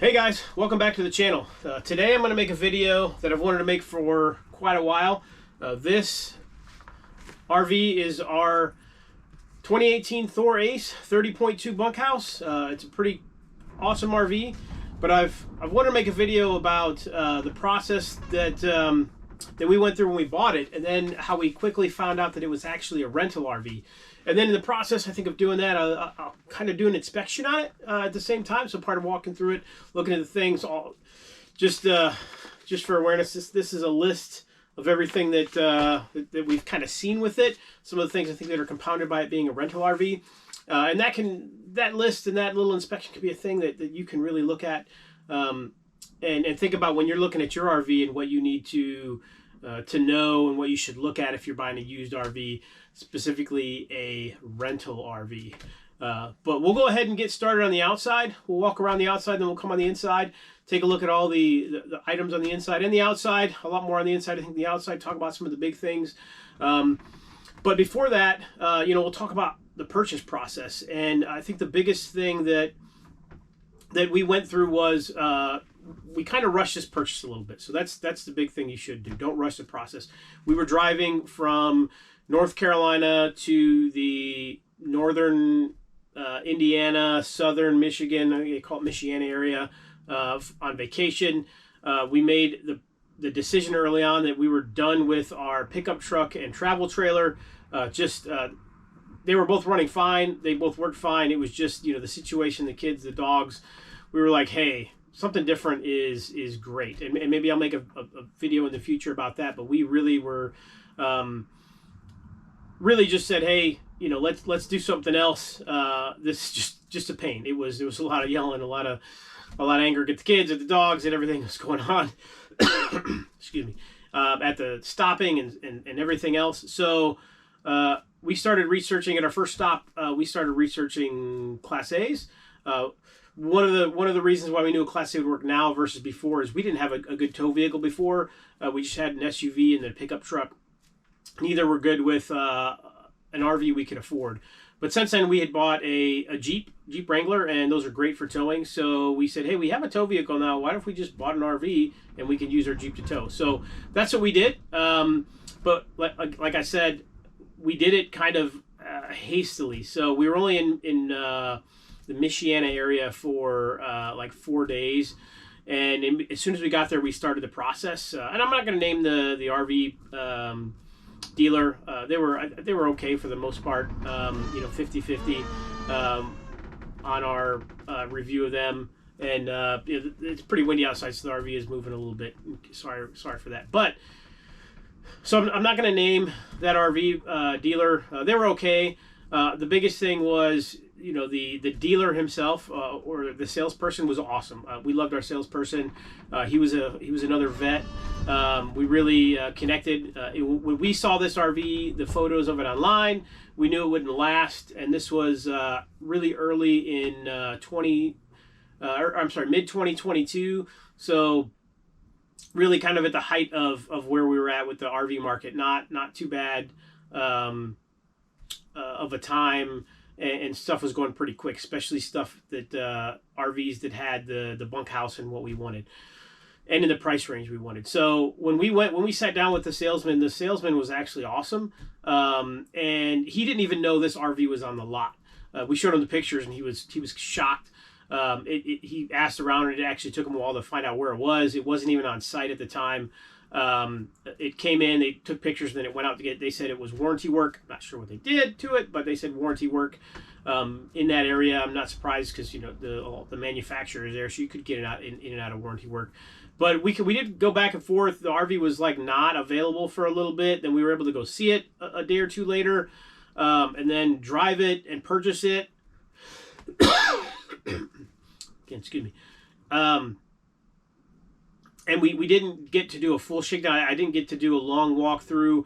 Hey guys, welcome back to the channel. Today I'm going to make a video that I've wanted to make for quite a while. This RV is our 2018 Thor A.C.E 30.2 bunkhouse. It's a pretty awesome RV, but I've wanted to make a video about the process that we went through when we bought it, and then how we quickly found out that it was actually a rental RV. And then in the process, I think, of doing that, I'll kind of do an inspection on it at the same time. So part of walking through it, looking at the things, all just for awareness. This is a list of everything that we've kind of seen with it. Some of the things I think that are compounded by it being a rental RV, and that list and that little inspection can be a thing that you can really look at and think about when you're looking at your RV and what you need to know and what you should look at if you're buying a used RV, specifically a rental RV. But we'll go ahead and get started on the outside. We'll walk around the outside, then we'll come on the inside, take a look at all the items on the inside and the outside, a lot more on the inside. I think the outside, talk about some of the big things. But before that, we'll talk about the purchase process. And I think the biggest thing that we went through was we kind of rushed this purchase a little bit. So that's the big thing you should do. Don't rush the process. We were driving from North Carolina to the northern Indiana, southern Michigan, they call it Michiana area, on vacation. We made the decision early on that we were done with our pickup truck and travel trailer. They were both running fine. They both worked fine. It was just, the situation, the kids, the dogs. We were like, hey, something different is great. And maybe I'll make a video in the future about that. But we really were really just said, hey, let's do something else. This is just a pain. It was a lot of yelling, a lot of anger at the kids, at the dogs, and everything that's going on. Excuse me. At the stopping and everything else. So we started researching at our first stop. We started researching Class A's. One of the reasons why we knew a Class A would work now versus before is we didn't have a good tow vehicle before. We just had an SUV and then a pickup truck. Neither were good with an RV we could afford. But since then, we had bought a Jeep Wrangler, and those are great for towing. So we said, hey, we have a tow vehicle now. Why don't we just bought an RV and we can use our Jeep to tow? So that's what we did. But like I said, we did it kind of hastily. So we were only in the Michiana area for like 4 days. And as soon as we got there, we started the process. And I'm not going to name the RV dealer. They were okay for the most part, 50-50 on our review of them. And it's pretty windy outside, so the RV is moving a little bit. Sorry for that. But so I'm not going to name that RV dealer. They were okay. The biggest thing was, the dealer himself or the salesperson was awesome. We loved our salesperson. He was another vet. We really connected. When we saw this RV, the photos of it online, we knew it wouldn't last. And this was really early in mid 2022. So really kind of at the height of where we were at with the RV market. Not too bad of a time. And stuff was going pretty quick, especially stuff that RVs that had the bunkhouse and what we wanted, and in the price range we wanted. So when we sat down with the salesman was actually awesome, and he didn't even know this RV was on the lot. We showed him the pictures, and he was shocked. He asked around, and it actually took him a while to find out where it was. It wasn't even on site at the time. It came in, they took pictures, and then it went out to they said it was warranty work. I'm not sure what they did to it, but they said warranty work in that area. I'm not surprised because the manufacturer is there, so you could get it in and out of warranty work. But we did go back and forth. The RV was like not available for a little bit. Then we were able to go see it a day or two later, and then drive it and purchase it. Again, excuse me. And we didn't get to do a full shakedown. I didn't get to do a long walkthrough.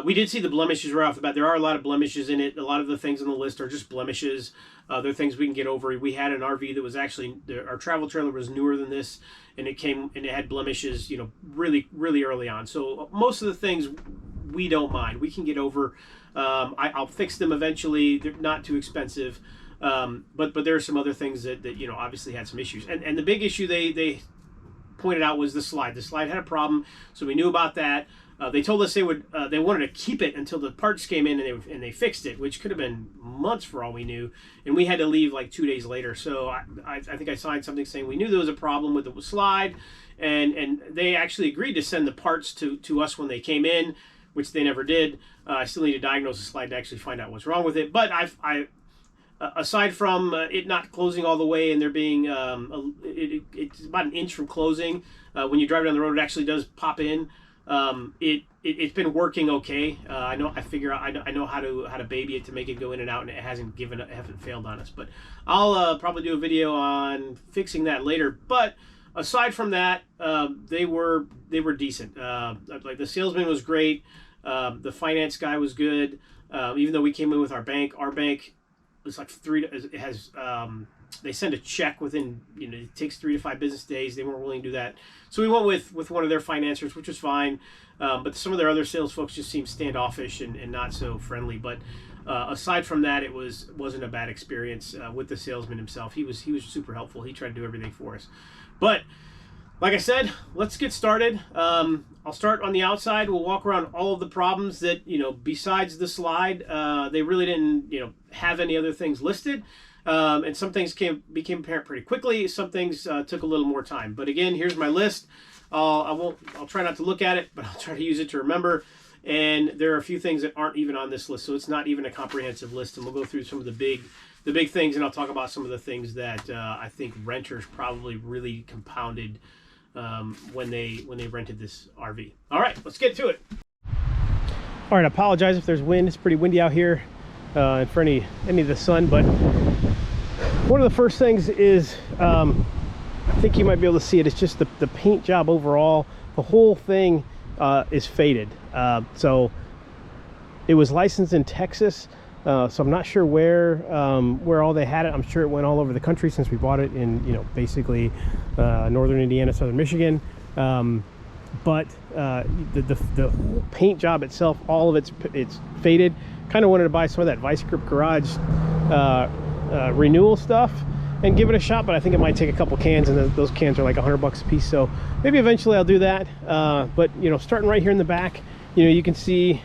We did see the blemishes right off the bat. There are a lot of blemishes in it. A lot of the things on the list are just blemishes. They're things we can get over. We had an RV that was actually, our travel trailer was newer than this, and it had blemishes, really, really early on. So most of the things we don't mind. We can get over. I'll fix them eventually. They're not too expensive. But there are some other things that you know obviously had some issues, and the big issue they pointed out was the slide. The slide had a problem, so we knew about that. They told us they wanted to keep it until the parts came in and they fixed it, which could have been months for all we knew, and we had to leave like 2 days later. So I think I signed something saying we knew there was a problem with the slide, and they actually agreed to send the parts to us when they came in, which they never did. I still need to diagnose the slide to actually find out what's wrong with it. But aside from it not closing all the way and there being it's about an inch from closing, when you drive down the road, it actually does pop in. It's been working okay. I know how to baby it to make it go in and out, and it hasn't failed on us. But I'll probably do a video on fixing that later. But aside from that, they were decent. Like the salesman was great. The finance guy was good. Even though we came in with our bank was like they send a check within, it takes 3 to 5 business days. They weren't willing to do that. So we went with one of their financiers, which was fine. But some of their other sales folks just seemed standoffish and not so friendly. But aside from that, it wasn't a bad experience with the salesman himself. He was super helpful. He tried to do everything for us. But like I said, let's get started. I'll start on the outside. We'll walk around all of the problems that, besides the slide, they really didn't, have any other things listed. And some things became apparent pretty quickly. Some things took a little more time. But again, here's my list. I'll try not to look at it, but I'll try to use it to remember. And there are a few things that aren't even on this list, so it's not even a comprehensive list. And we'll go through some of the big things, and I'll talk about some of the things that I think renters probably really compounded when they rented this RV. All right, let's get to it. All right, I apologize if there's wind. It's pretty windy out here, and for any of the sun. But one of the first things is, I think you might be able to see it. It's just the paint job overall. The whole thing is faded. So it was licensed in Texas. So I'm not sure where all they had it. I'm sure it went all over the country since we bought it in, basically northern Indiana, southern Michigan. But the whole paint job itself, all of it's faded. Kind of wanted to buy some of that Vice Grip Garage renewal stuff and give it a shot, but I think it might take a couple cans, and those cans are like $100 a piece. So maybe eventually I'll do that. But starting right here in the back, you can see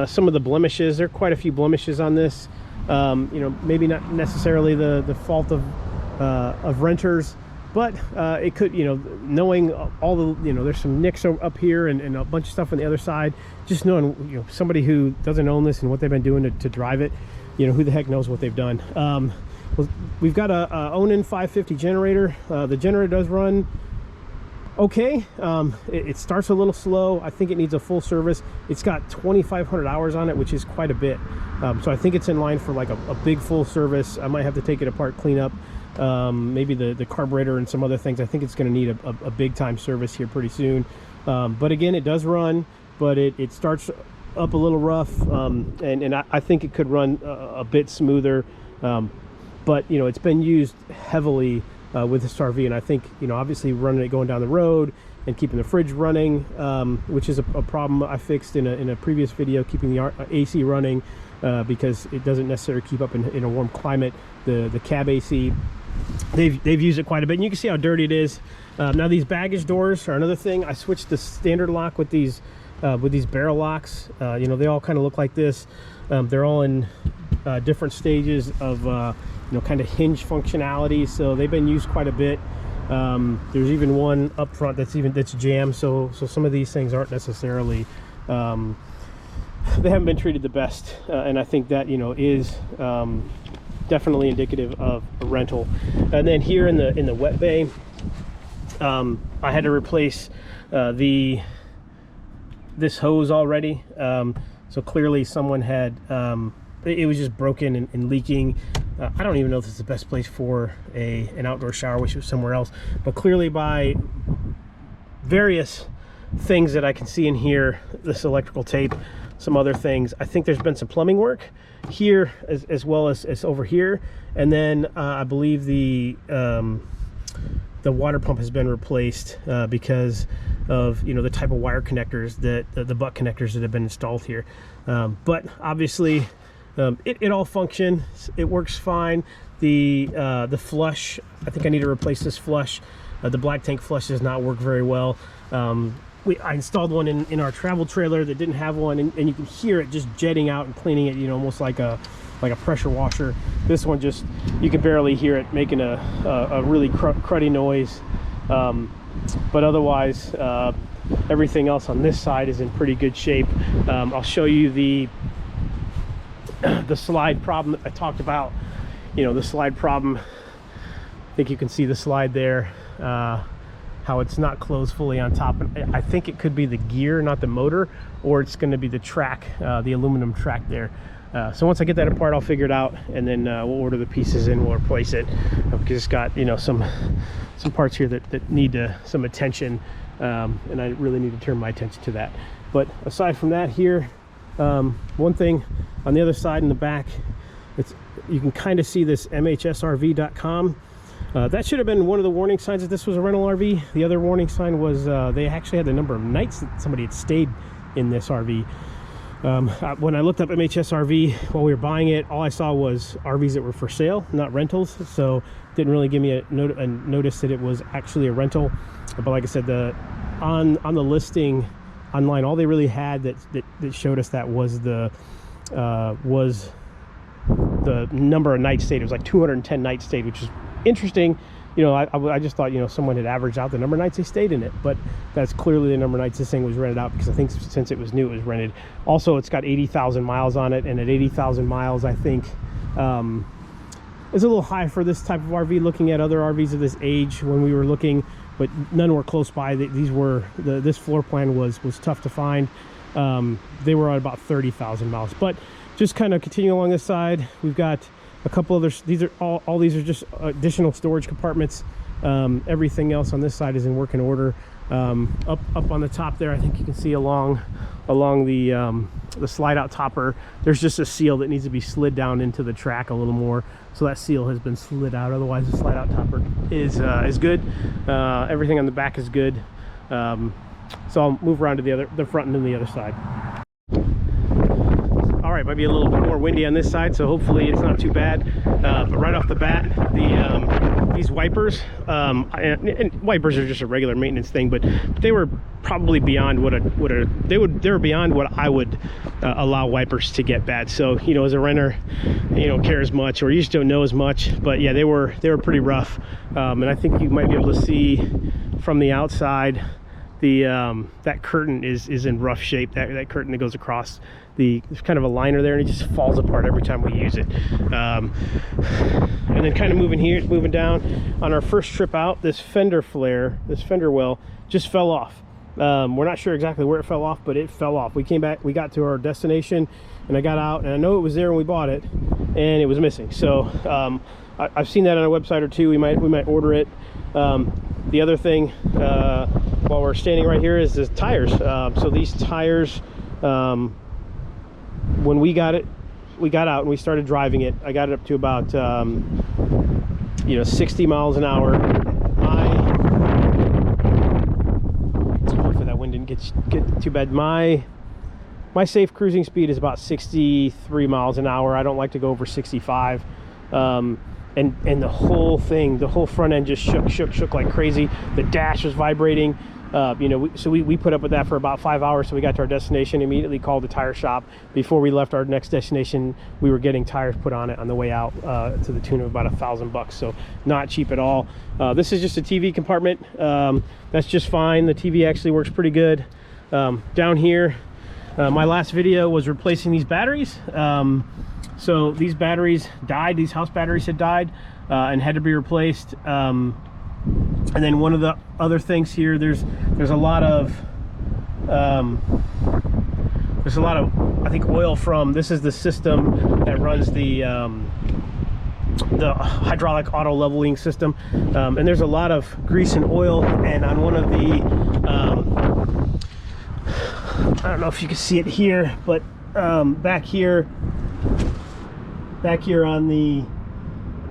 some of the blemishes. There are quite a few blemishes on this. Maybe not necessarily the fault of renters, but it could, knowing all the, there's some nicks up here and a bunch of stuff on the other side. Just knowing, somebody who doesn't own this and what they've been doing to drive it, who the heck knows what they've done. Well, we've got a Onan 550 generator. The generator does run okay. It starts a little slow. I think it needs a full service. It's got 2,500 hours on it, which is quite a bit. So I think it's in line for like a big full service. I might have to take it apart, clean up maybe the carburetor and some other things. I think it's going to need a big time service here pretty soon. But again, it does run, but it starts up a little rough, and I think it could run a bit smoother. But it's been used heavily with this RV, and I think obviously running it going down the road and keeping the fridge running, which is a problem I fixed in a previous video, keeping the AC running because it doesn't necessarily keep up in a warm climate. The cab AC, they've used it quite a bit, and you can see how dirty it is. Now these baggage doors are another thing. I switched the standard lock with these barrel locks. They all kind of look like this. They're all in different stages of kind of hinge functionality, so they've been used quite a bit. There's even one up front that's jammed, so some of these things aren't necessarily they haven't been treated the best, and I think that is definitely indicative of a rental. And then here in the wet bay, I had to replace this hose already. So clearly someone had it was just broken and leaking. I don't even know if this is the best place for an outdoor shower. Wish it was somewhere else, but clearly by various things that I can see in here, this electrical tape, some other things, I think there's been some plumbing work here as well as over here. And then I believe the water pump has been replaced because of the type of wire connectors that the butt connectors that have been installed here. But obviously it all functions, it works fine. The flush, I think I need to replace this flush. The black tank flush does not work very well. I installed one in our travel trailer that didn't have one, and you can hear it just jetting out and cleaning it, you know, almost like a pressure washer. This one just, you can barely hear it making a really cruddy noise. But otherwise, everything else on this side is in pretty good shape. I'll show you the slide problem that I talked about. You know, the slide problem, I think you can see the slide there, how it's not closed fully on top. I think it could be the gear, not the motor, or it's going to be the track, the aluminum track there. So once I get that apart, I'll figure it out, and then we'll order the pieces and we'll replace it, because it's got, you know, some parts here that need some attention, and I really need to turn my attention to that. But aside from that, here, one thing on the other side in the back, you can kind of see this mhsrv.com. That should have been one of the warning signs that this was a rental RV. The other warning sign was they actually had the number of nights that somebody had stayed in this RV. When I looked up MHSRV while we were buying it, all I saw was RVs that were for sale, not rentals. So didn't really give me a notice that it was actually a rental. But like I said, on the listing online, all they really had that showed us that was the number of nights stayed. It was like 210 nights stayed, which is interesting. You know, I just thought, you know, someone had averaged out the number of nights they stayed in it, but that's clearly the number of nights this thing was rented out, because I think since it was new, it was rented. Also, it's got 80,000 miles on it, and at 80,000 miles, I think is a little high for this type of RV. Looking at other RVs of this age when we were looking, but none were close by. This floor plan was tough to find. They were at about 30,000 miles. But just kind of continuing along this side, we've got a couple others. These are all these are just additional storage compartments. Everything else on this side is in working order. Up on the top there, I think you can see along the slide out topper, there's just a seal that needs to be slid down into the track a little more. So that seal has been slid out. Otherwise, the slide out topper is good. Everything on the back is good. So I'll move around to the front and then the other side. All right, might be a little bit more windy on this side, so hopefully it's not too bad. But right off the bat, these wipers, and wipers are just a regular maintenance thing, but they were probably beyond they were beyond what I would allow wipers to get bad. So, you know, as a renter, you don't care as much, or you just don't know as much. But yeah, they were pretty rough, and I think you might be able to see from the outside, that curtain is in rough shape. That curtain that goes across there's kind of a liner there, and it just falls apart every time we use it. And then kind of moving down on our first trip out, this fender well just fell off. We're not sure exactly where it fell off, but it fell off. We came back, we got to our destination, and I got out, and I know it was there when we bought it, and it was missing. So I've seen that on a website or two. We might order it. The other thing, while we're standing right here, is the tires. So these tires, when we got out and we started driving it, I got it up to about 60 miles an hour. Hopefully that wind didn't get too bad. My safe cruising speed is about 63 miles an hour. I don't like to go over 65. And the whole thing, the whole front end just shook like crazy. The dash was vibrating. So we put up with that for about 5 hours. So we got to our destination, immediately called the tire shop. Before we left our next destination, we were getting tires put on it on the way out, to the tune of about $1,000. So not cheap at all. This is just a TV compartment. That's just fine. The TV actually works pretty good. Down here, my last video was replacing these batteries. So these batteries died. These house batteries had died and had to be replaced. And then one of the other things here, there's a lot of I think oil from, this is the system that runs the hydraulic auto leveling system, and there's a lot of grease and oil. And on one of the I don't know if you can see it here, but back here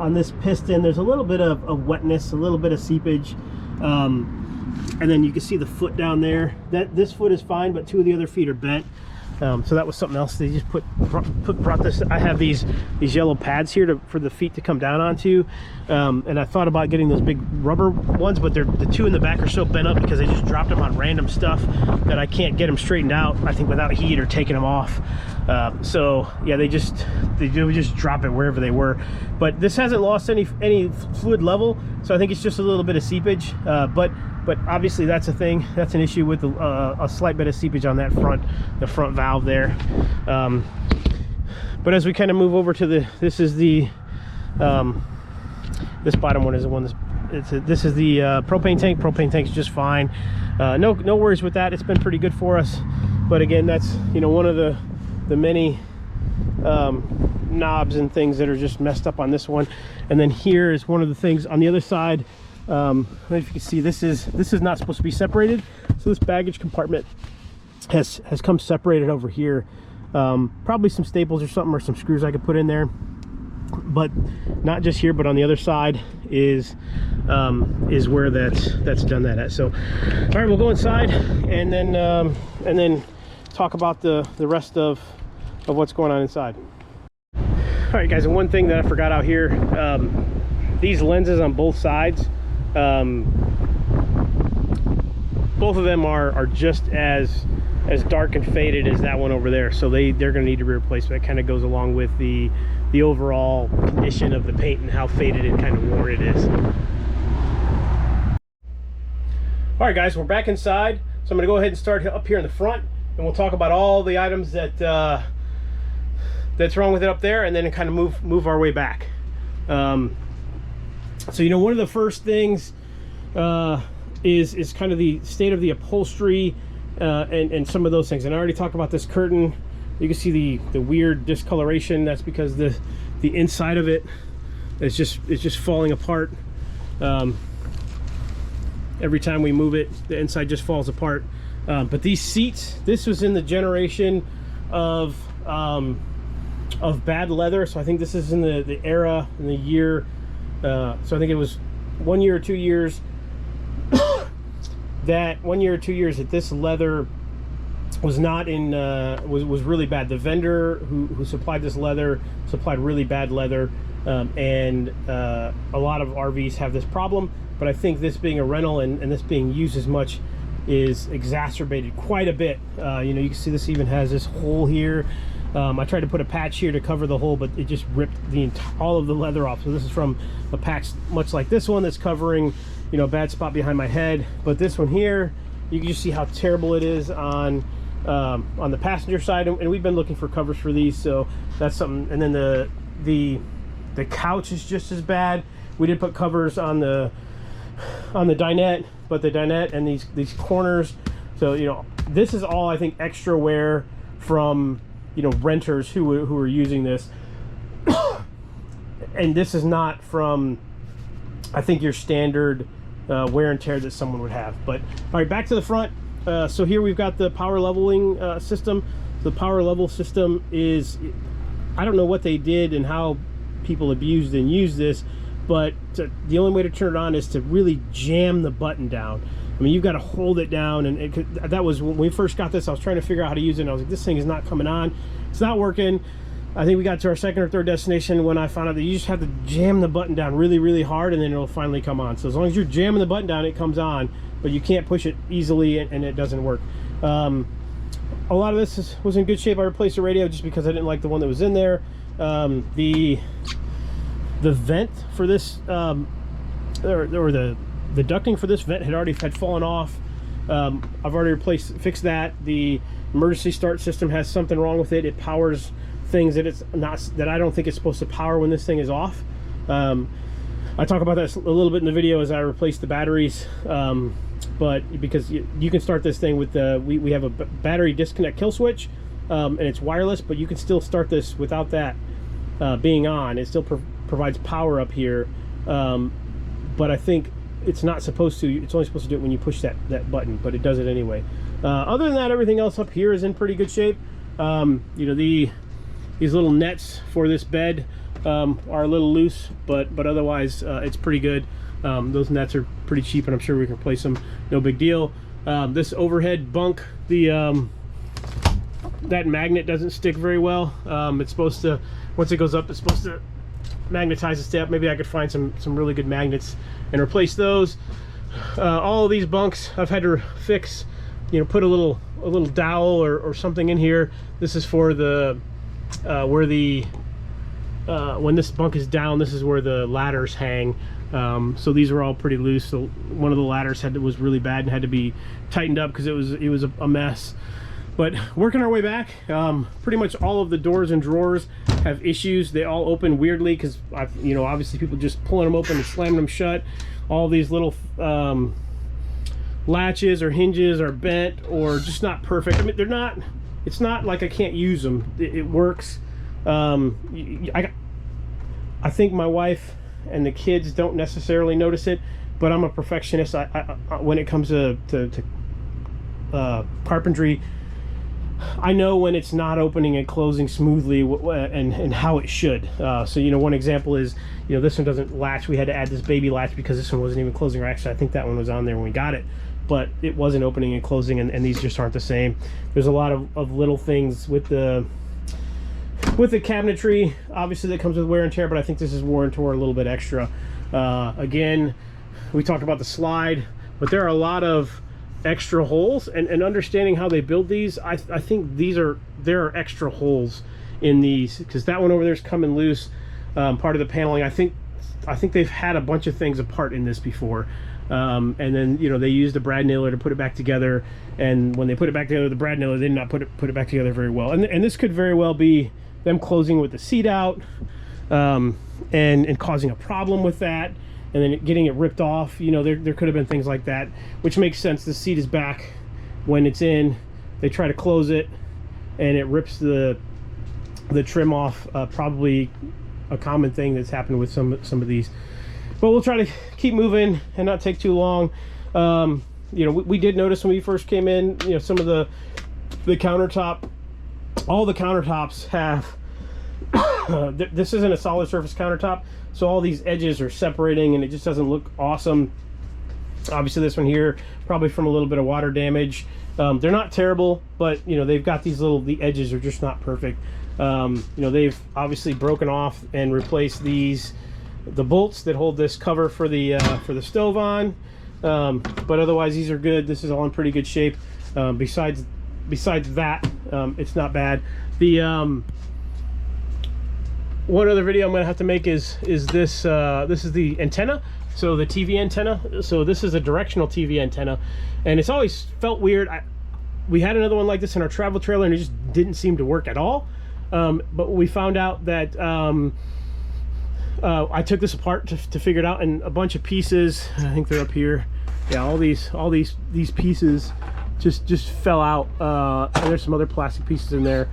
on this piston, there's a little bit of wetness, a little bit of seepage, and then you can see the foot down there. This foot is fine, but two of the other feet are bent. So that was something else. They just brought this. I have these yellow pads here for the feet to come down onto, and I thought about getting those big rubber ones, but the two in the back are so bent up because they just dropped them on random stuff that I can't get them straightened out, I think, without heat or taking them off. So yeah, they would just drop it wherever they were. But this hasn't lost any fluid level, so I think it's just a little bit of seepage. But obviously that's a thing. That's an issue with a slight bit of seepage on that the front valve there. But as we kind of move over to this is the this bottom one is the one this is the propane tank. Propane tank's just fine. No worries with that. It's been pretty good for us. But again, that's, you know, one of the many knobs and things that are just messed up on this one. And then here is one of the things on the other side. I don't know if you can see, this is not supposed to be separated, so this baggage compartment has come separated over here. Probably some staples or something, or some screws I could put in there, but not just here, but on the other side is where that's done that at. So all right, we'll go inside and then talk about the rest of what's going on inside. All right guys, and one thing that I forgot out here, these lenses on both sides, both of them are just as dark and faded as that one over there, so they're going to need to be replaced. That kind of goes along with the overall condition of the paint and how faded and kind of worn it is. All right guys, we're back inside, so I'm going to go ahead and start up here in the front, and we'll talk about all the items that's wrong with it up there, and then kind of move our way back. So, you know, one of the first things is kind of the state of the upholstery and some of those things. And I already talked about this curtain. You can see the weird discoloration. That's because the inside of it is just falling apart. Every time we move it, the inside just falls apart. But these seats, this was in the generation of bad leather. So I think this is in the era, in the year. So I think it was 1 year or 2 years. That 1 year or 2 years that this leather was not in was really bad. The vendor who supplied this leather supplied really bad leather, and a lot of RVs have this problem. But I think this being a rental and this being used as much is exacerbated quite a bit. You know, you can see this even has this hole here. I tried to put a patch here to cover the hole, but it just ripped all of the leather off. So this is from a patch much like this one that's covering, you know, a bad spot behind my head. But this one here, you can just see how terrible it is on the passenger side, and we've been looking for covers for these, so that's something. And then the couch is just as bad. We did put covers on the dinette, but the dinette and these corners, so you know, this is all I think extra wear from, you know, renters who are using this. And this is not from, I think, your standard wear and tear that someone would have. But all right, back to the front. So here we've got the power leveling system. The power level system is, I don't know what they did and how people abused and used this, but the only way to turn it on is to really jam the button down. I mean, you've got to hold it down, and that was when we first got this. I was trying to figure out how to use it, and I was like, this thing is not coming on. It's not working. I think we got to our second or third destination when I found out that you just have to jam the button down really, really hard, and then it'll finally come on. So as long as you're jamming the button down, it comes on, but you can't push it easily, and it doesn't work. A lot of this was in good shape. I replaced the radio just because I didn't like the one that was in there. The vent for this, or the ducting for this vent had fallen off. I've already fixed that. The emergency start system has something wrong with it. It powers things that I don't think it's supposed to power when this thing is off. I talk about that a little bit in the video as I replace the batteries, but because you can start this thing with we have a battery disconnect kill switch, and it's wireless, but you can still start this without that being on. It still provides power up here, but I think it's not supposed to. It's only supposed to do it when you push that button, but it does it anyway. Other than that, everything else up here is in pretty good shape. You know, these little nets for this bed are a little loose, but otherwise it's pretty good. Those nets are pretty cheap, and I'm sure we can replace them, no big deal. This overhead bunk, the that magnet doesn't stick very well. It's supposed to, once it goes up, it's supposed to magnetize and stay up. Maybe I could find some really good magnets and replace those. All of these bunks I've had to fix, you know, put a little dowel or something in here. This is for the where the when this bunk is down, this is where the ladders hang. So these are all pretty loose. So one of the ladders was really bad and had to be tightened up because it was a mess. But working our way back, pretty much all of the doors and drawers have issues. They all open weirdly because you know, obviously people just pulling them open and slamming them shut. All these little latches or hinges are bent or just not perfect. I mean, they're not. It's not like I can't use them. It works. I think my wife and the kids don't necessarily notice it, but I'm a perfectionist. When it comes to carpentry, I know when it's not opening and closing smoothly and how it should. So, you know, one example is, you know, this one doesn't latch. We had to add this baby latch because this one wasn't even closing. Or actually, I think that one was on there when we got it, but it wasn't opening and closing, and these just aren't the same. There's a lot of little things with the cabinetry, obviously, that comes with wear and tear, but I think this is worn and tore a little bit extra. Again, we talked about the slide, but there are a lot of extra holes, and understanding how they build these, I think there are extra holes in these, because that one over there is coming loose, part of the paneling. I think they've had a bunch of things apart in this before, and then, you know, they used a brad nailer to put it back together, and when they put it back together, the brad nailer did not put it back together very well, and this could very well be them closing with the seat out, and causing a problem with that, and then getting it ripped off. You know, there could have been things like that, which makes sense. The seat is back when it's in. They try to close it, and it rips the trim off. Probably a common thing that's happened with some of these. But we'll try to keep moving and not take too long. You know, we did notice when we first came in, you know, some of the countertop, all the countertops have this isn't a solid surface countertop, so all these edges are separating and it just doesn't look awesome. Obviously this one here, probably from a little bit of water damage. They're not terrible, but you know, they've got these the edges are just not perfect. You know, they've obviously broken off and replaced the bolts that hold this cover for the stove on, but otherwise these are good. This is all in pretty good shape. Besides that, it's not bad. The one other video I'm gonna have to make is this. This is the antenna, so the TV antenna. So this is a directional TV antenna, and it's always felt weird. We had another one like this in our travel trailer, and it just didn't seem to work at all. But we found out that I took this apart to figure it out, and a bunch of pieces, I think they're up here. Yeah, all these pieces just fell out. And there's some other plastic pieces in there.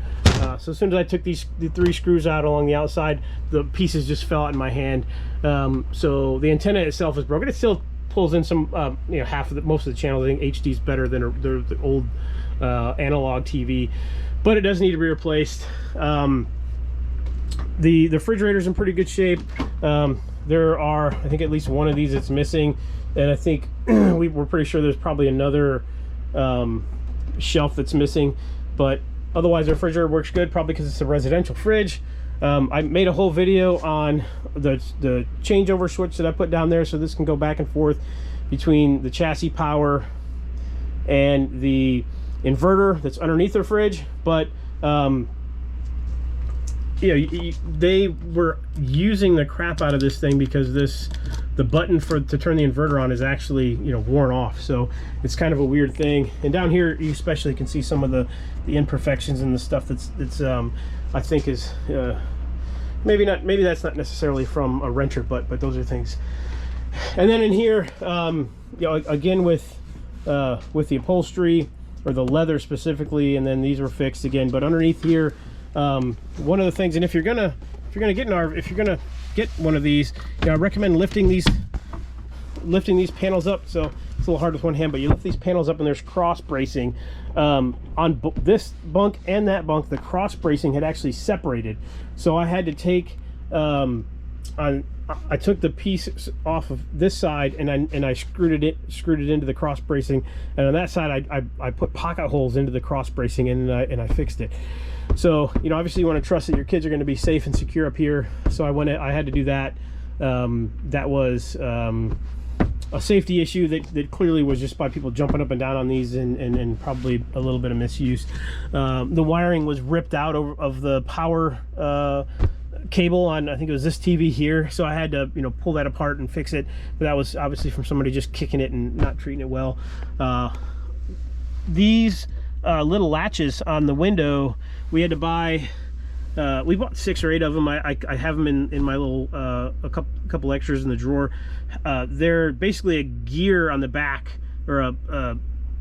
So as soon as I took the 3 screws out along the outside, the pieces just fell out in my hand. So the antenna itself is broken. It still pulls in some, you know, most of the channels. I think HD is better than the old analog TV, but it does need to be replaced. The refrigerator's in pretty good shape. There are, I think, at least one of these that's missing, and I think we're pretty sure there's probably another shelf that's missing, but otherwise the refrigerator works good, probably because it's a residential fridge. I made a whole video on the changeover switch that I put down there, so this can go back and forth between the chassis power and the inverter that's underneath the fridge. But you know, they were using the crap out of this thing because the button to turn the inverter on is actually, you know, worn off, so it's kind of a weird thing. And down here you especially can see some of the imperfections and the stuff that's I think is maybe that's not necessarily from a renter, but those are things. And then in here, you know, again with the upholstery, or the leather specifically, and then these were fixed again. But underneath here, one of the things, and if you're gonna get one of these, you know, I recommend lifting these panels up. So it's a little hard with one hand, but you lift these panels up, and there's cross bracing on this bunk and that bunk. The cross bracing had actually separated, so I had to take on I took the piece off of this side and I screwed it into the cross bracing, and on that side I put pocket holes into the cross bracing, and I fixed it. So, you know, obviously you want to trust that your kids are going to be safe and secure up here. So I had to do that. That was a safety issue that clearly was just by people jumping up and down on these, and probably a little bit of misuse. The wiring was ripped out of the power cable on, I think it was this TV here, so I had to, you know, pull that apart and fix it. But that was obviously from somebody just kicking it and not treating it well. These little latches on the window, we had to buy. We bought 6 or 8 of them. I have them in my little a couple extras in the drawer. They're basically a gear on the back, or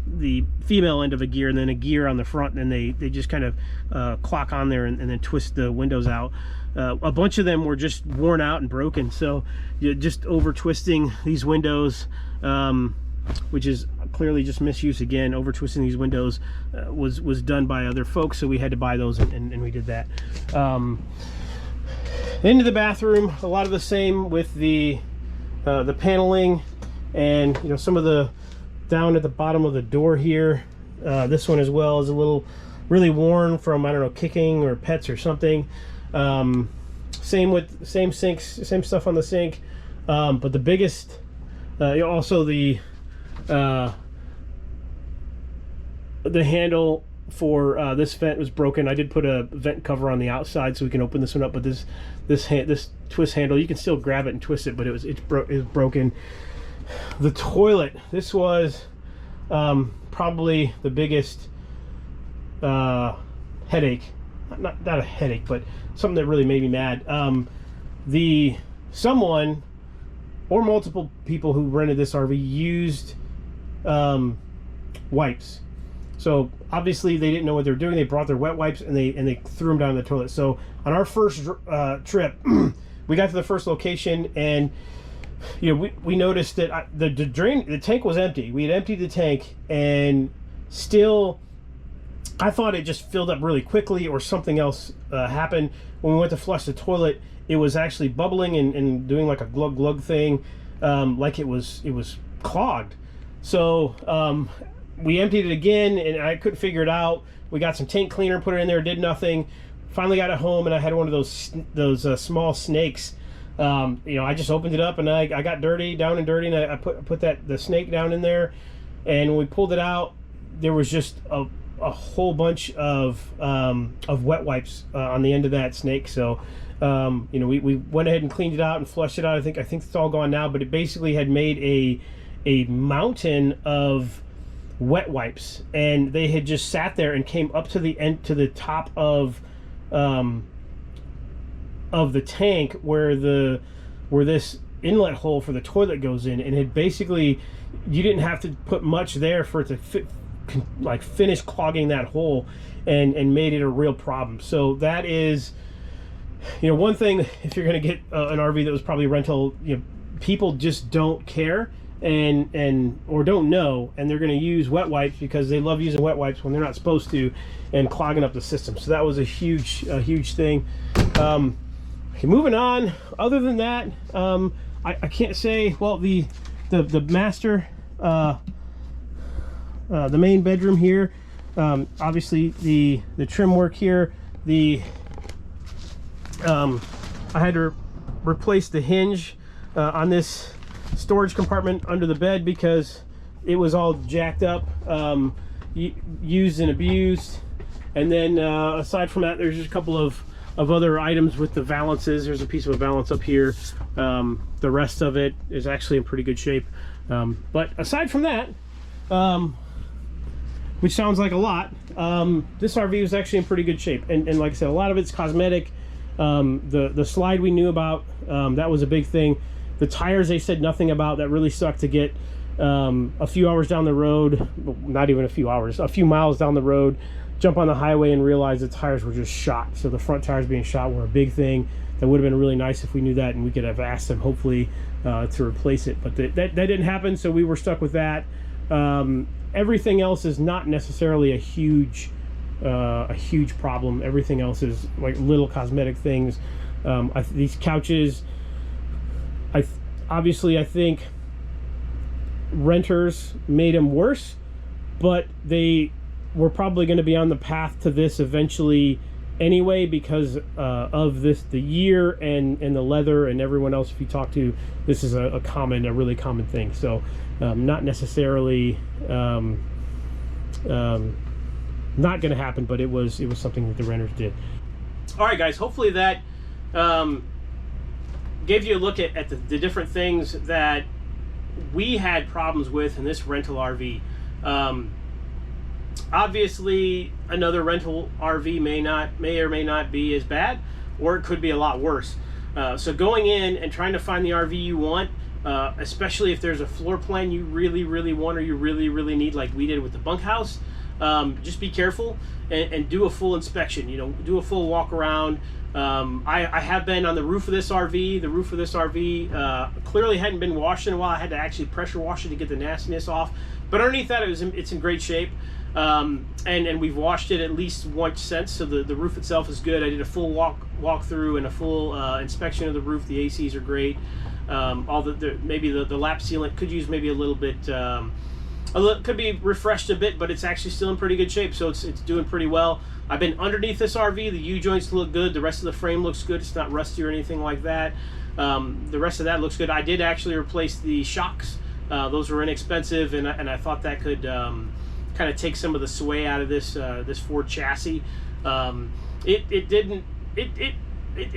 the female end of a gear, and then a gear on the front, and they just kind of clock on there and then twist the windows out. A bunch of them were just worn out and broken, so just over twisting these windows, which is clearly just misuse again. Over twisting these windows was done by other folks, so we had to buy those, and we did that. Into the bathroom, a lot of the same with the paneling, and you know, some of the down at the bottom of the door here. This one as well is a little really worn from, I don't know, kicking or pets or something. Same sinks, same stuff on the sink, but the biggest, also the handle for this vent was broken. I did put a vent cover on the outside so we can open this one up, but this twist handle, you can still grab it and twist it, but it's broken. The toilet, this was probably the biggest headache. Not a headache, but something that really made me mad. Someone or multiple people who rented this RV used wipes. So obviously they didn't know what they were doing. They brought their wet wipes and they threw them down the toilet. So on our first trip, we got to the first location, and you know, we noticed that the tank was empty. We had emptied the tank, and still, I thought it just filled up really quickly or something else happened. When we went to flush the toilet, it was actually bubbling and doing like a glug glug thing, like it was clogged. So we emptied it again, and I couldn't figure it out. We got some tank cleaner, put it in there, did nothing. Finally got it home, and I had one of those small snakes. You know, I just opened it up, and I got down and dirty, and I put the snake down in there. And when we pulled it out, there was just a whole bunch of wet wipes on the end of that snake. So you know, we went ahead and cleaned it out and flushed it out. I think it's all gone now, but it basically had made a mountain of wet wipes, and they had just sat there and came up to the top of the tank where this inlet hole for the toilet goes in, and it basically, you didn't have to put much there for it to finish clogging that hole, and made it a real problem. So that is, you know, one thing. If you're going to get an RV that was probably rental, you know, people just don't care or don't know, and they're going to use wet wipes because they love using wet wipes when they're not supposed to, and clogging up the system. So that was a huge thing. Okay, moving on. Other than that, I can't say. Well, the master, the main bedroom here, obviously the trim work here. I had to replace the hinge on this storage compartment under the bed because it was all jacked up, used and abused. And then aside from that, there's just a couple of other items with the valances. There's a piece of a valance up here. The rest of it is actually in pretty good shape. But aside from that, which sounds like a lot, this RV was actually in pretty good shape. And like I said, a lot of it's cosmetic. The slide we knew about, that was a big thing. The tires they said nothing about. That really sucked to get a few hours down the road, not even a few hours, a few miles down the road, jump on the highway and realize the tires were just shot. So the front tires being shot were a big thing. That would have been really nice if we knew that, and we could have asked them hopefully to replace it. But that didn't happen, so we were stuck with that. Everything else is not necessarily a huge problem. Everything else is like little cosmetic things. These couches, Obviously I think renters made them worse, but they were probably going to be on the path to this eventually anyway, because of the year and the leather and everyone else if you talk to, this is a really common thing. So not necessarily not going to happen, but it was something that the renters did. All right, guys, hopefully that gave you a look at the different things that we had problems with in this rental RV. Obviously, another rental RV may or may not be as bad, or it could be a lot worse. So going in and trying to find the RV you want, especially if there's a floor plan you really want or you really need, like we did with the bunkhouse, just be careful and do a full inspection. You know, do a full walk around. I have been on the roof of this RV. The roof of this RV clearly hadn't been washed in a while. I had to actually pressure wash it to get the nastiness off. But underneath that, it's in great shape. And we've washed it at least once since, so the roof itself is good. I did a full walk through and a full inspection of the roof. The ACs are great. Maybe the lap sealant could use maybe a little bit. Could be refreshed a bit, but it's actually still in pretty good shape, so it's doing pretty well. I've been underneath this RV. The U-joints look good. The rest of the frame looks good. It's not rusty or anything like that. The rest of that looks good. I did actually replace the shocks. Those were inexpensive, and I thought that could kind of take some of the sway out of this Ford chassis. It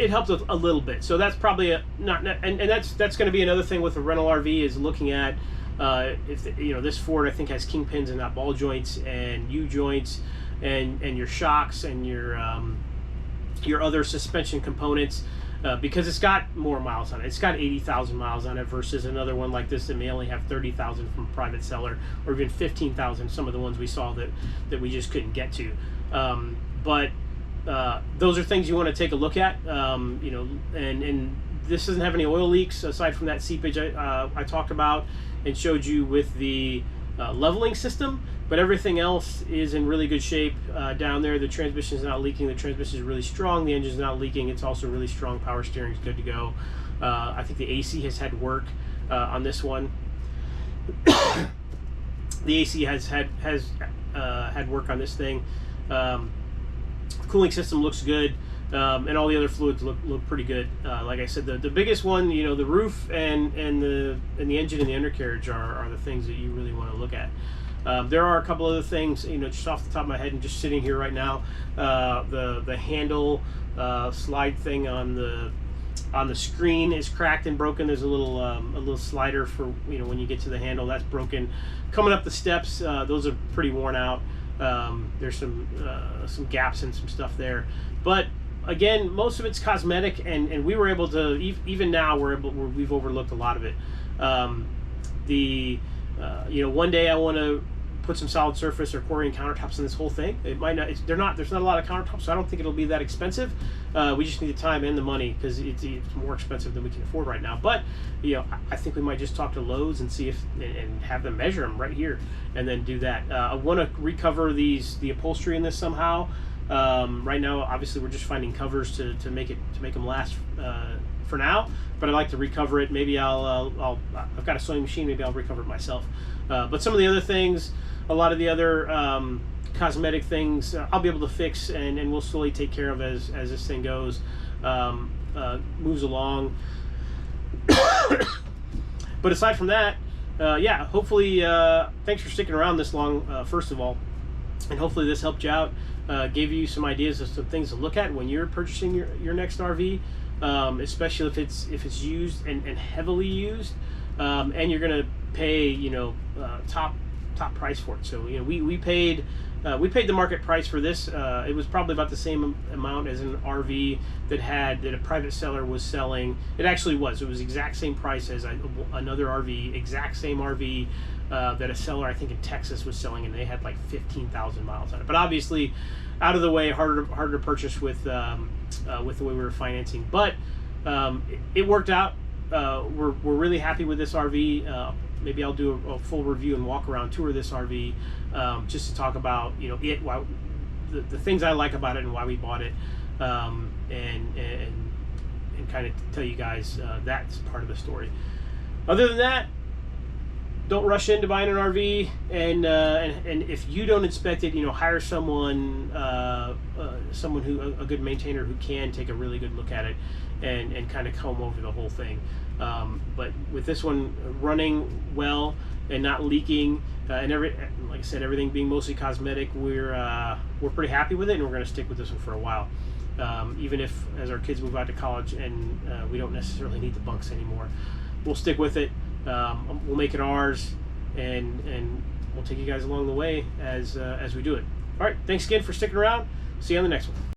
helped a little bit. So that's probably that's going to be another thing with a rental RV, is looking at if this Ford I think has kingpins and not ball joints and U-joints and your shocks and your other suspension components, because it's got more miles on it. It's got 80,000 miles on it versus another one like this that may only have 30,000 from a private seller, or even 15,000, some of the ones we saw that we just couldn't get to. But those are things you want to take a look at. And this doesn't have any oil leaks aside from that seepage I talked about and showed you with the leveling system, but everything else is in really good shape down there. The transmission is not leaking. The transmission is really strong. The engine is not leaking. It's also really strong. Power steering is good to go. I think the AC has had work on this one. The AC has had work on this thing. Cooling system looks good, and all the other fluids look pretty good. Like I said, the biggest one, the roof and the engine and the undercarriage are the things that you really want to look at. There are a couple other things, just off the top of my head and just sitting here right now. The handle slide thing on the screen is cracked and broken. There's a little slider for when you get to the handle, that's broken. Coming up the steps, those are pretty worn out. There's some gaps and some stuff there, but again, most of it's cosmetic, and we were able to even now we've overlooked a lot of it. One day I want to put some solid surface or quarrying countertops in this whole thing. It might not. There's not a lot of countertops, so I don't think it'll be that expensive. We just need the time and the money, because it's more expensive than we can afford right now. But I think we might just talk to Lowe's and see and have them measure them right here, and then do that. I want to recover the upholstery in this somehow. Right now, obviously, we're just finding covers to make them last for now. But I'd like to recover it. Maybe I've got a sewing machine. Maybe I'll recover it myself. But some of the other things, a lot of the other cosmetic things, I'll be able to fix, and we'll slowly take care of as this thing goes, moves along. But aside from that, hopefully, thanks for sticking around this long, first of all, and hopefully this helped you out, gave you some ideas of some things to look at when you're purchasing your next RV, especially if it's used and heavily used, and you're gonna pay top price for it. So we paid the market price for this. It was probably about the same amount as an RV that a private seller was selling. It actually was. It was the exact same price as another RV, exact same RV that a seller I think in Texas was selling, and they had like 15,000 miles on it. But obviously, out of the way, harder to purchase with the way we were financing. But it worked out. We're really happy with this RV. Maybe I'll do a full review and walk around tour of this RV, just to talk about the things I like about it and why we bought it, and and kind of tell you guys that's part of the story. Other than that, don't rush into buying an RV, and if you don't inspect it, hire someone, someone who a good maintainer who can take a really good look at it, and kind of comb over the whole thing. But with this one running well and not leaking, and like I said, everything being mostly cosmetic, we're pretty happy with it, and we're going to stick with this one for a while. Even if as our kids move out to college and we don't necessarily need the bunks anymore, we'll stick with it. We'll make it ours, and we'll take you guys along the way as we do it. All right, thanks again for sticking around. See you on the next one.